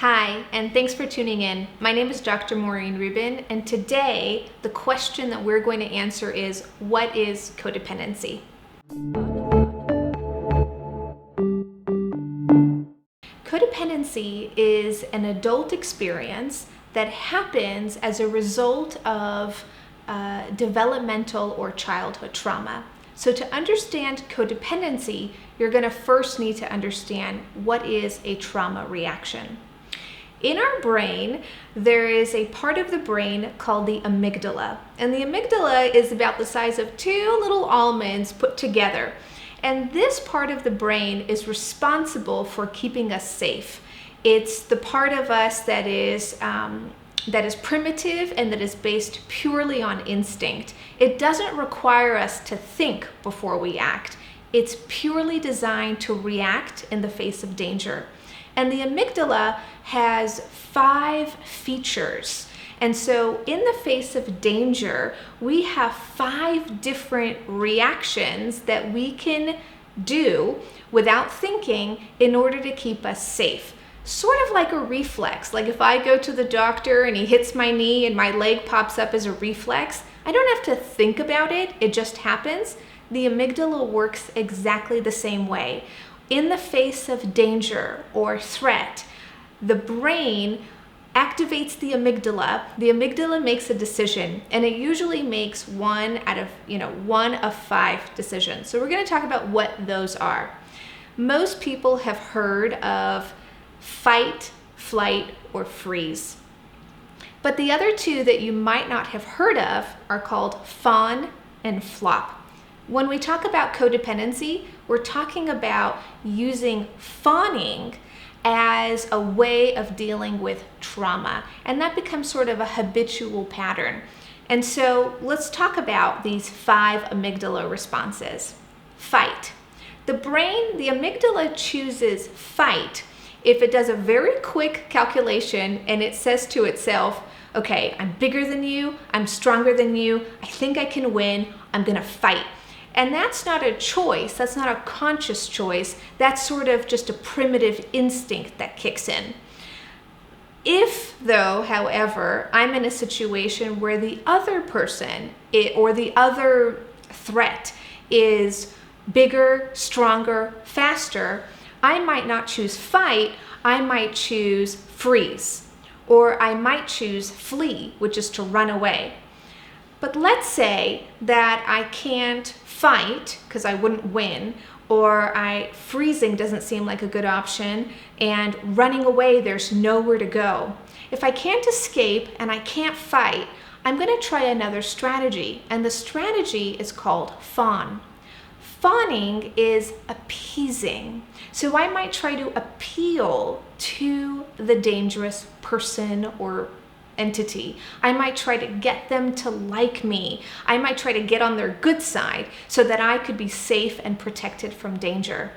Hi, and thanks for tuning in. My name is Dr. Maureen Rubin, and today the question that we're going to answer is, what is codependency? Codependency is an adult experience that happens as a result of developmental or childhood trauma. So to understand codependency, you're going to first need to understand what is a trauma reaction. In our brain, there is a part of the brain called the amygdala. And the amygdala is about the size of two little almonds put together. And this part of the brain is responsible for keeping us safe. It's the part of us that is primitive and that is based purely on instinct. It doesn't require us to think before we act. It's purely designed to react in the face of danger. And the amygdala has 5 features. And so in the face of danger, we have 5 different reactions that we can do without thinking in order to keep us safe. Sort of like a reflex. Like if I go to the doctor and he hits my knee and my leg pops up as a reflex, I don't have to think about it, it just happens. The amygdala works exactly the same way. In the face of danger or threat, the brain activates the amygdala. The amygdala makes a decision, and it usually makes one of 5 decisions. So we're going to talk about what those are. Most people have heard of fight, flight, or freeze. But the other 2 that you might not have heard of are called fawn and flop. When we talk about codependency, we're talking about using fawning as a way of dealing with trauma, and that becomes sort of a habitual pattern. And so let's talk about these 5 amygdala responses. Fight. The amygdala chooses fight if it does a very quick calculation and it says to itself, okay, I'm bigger than you, I'm stronger than you, I think I can win, I'm gonna fight. And that's not a choice, that's not a conscious choice, that's sort of just a primitive instinct that kicks in. If, though, however, I'm in a situation where the other person or the other threat is bigger, stronger, faster, I might not choose fight, I might choose freeze, or I might choose flee, which is to run away. But let's say that I can't fight because I wouldn't win, or freezing doesn't seem like a good option, and running away, there's nowhere to go. If I can't escape and I can't fight, I'm going to try another strategy, and the strategy is called fawn. Fawning is appeasing. So I might try to appeal to the dangerous person or entity. I might try to get them to like me. I might try to get on their good side so that I could be safe and protected from danger.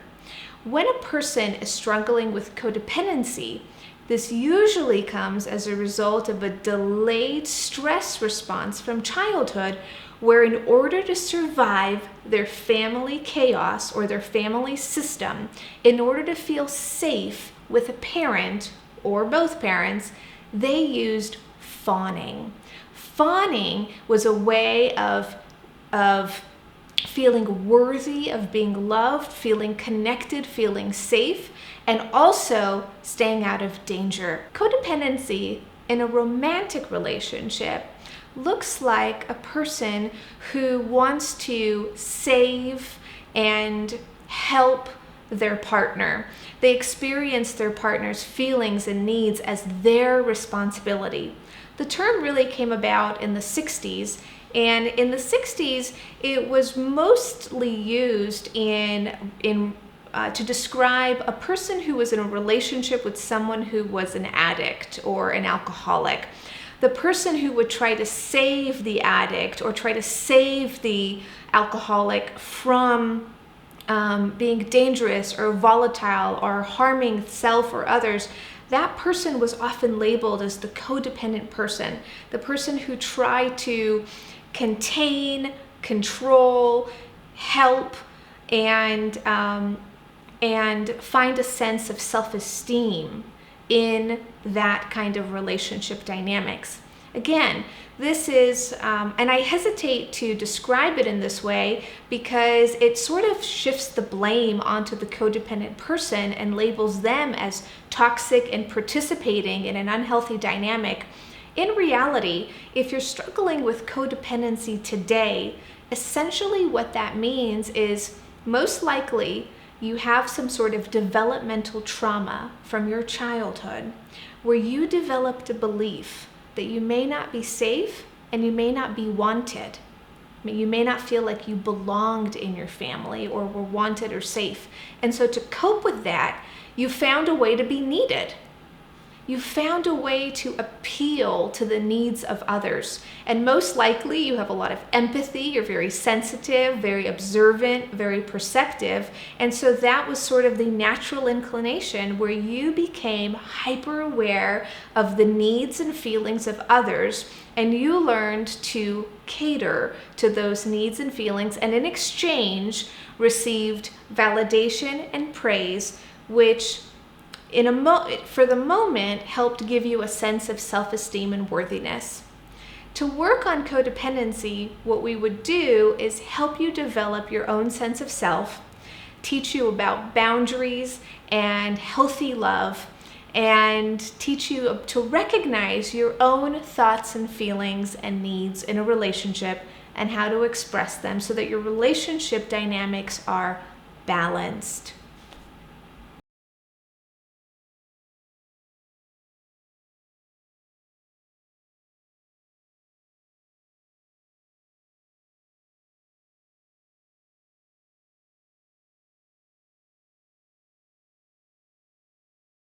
When a person is struggling with codependency, this usually comes as a result of a delayed stress response from childhood, where in order to survive their family chaos or their family system, in order to feel safe with a parent or both parents, they used fawning. Fawning was a way of feeling worthy of being loved, feeling connected, feeling safe, and also staying out of danger. Codependency in a romantic relationship looks like a person who wants to save and help their partner. They experience their partner's feelings and needs as their responsibility. The term really came about in the 60s, and in the 60s it was mostly used to describe a person who was in a relationship with someone who was an addict or an alcoholic. The person who would try to save the addict or try to save the alcoholic from being dangerous or volatile or harming self or others, that person was often labeled as the codependent person, the person who tried to contain, control, help, and find a sense of self-esteem in that kind of relationship dynamics. Again, this is, and I hesitate to describe it in this way because it sort of shifts the blame onto the codependent person and labels them as toxic and participating in an unhealthy dynamic. In reality, if you're struggling with codependency today, essentially what that means is most likely you have some sort of developmental trauma from your childhood where you developed a belief that you may not be safe and you may not be wanted. You may not feel like you belonged in your family or were wanted or safe. And so to cope with that, you found a way to be needed. You found a way to appeal to the needs of others. And most likely you have a lot of empathy, you're very sensitive, very observant, very perceptive. And so that was sort of the natural inclination where you became hyper aware of the needs and feelings of others. And you learned to cater to those needs and feelings, and in exchange received validation and praise, which for the moment helped give you a sense of self-esteem and worthiness. To work on codependency, what we would do is help you develop your own sense of self, teach you about boundaries and healthy love, and teach you to recognize your own thoughts and feelings and needs in a relationship and how to express them so that your relationship dynamics are balanced.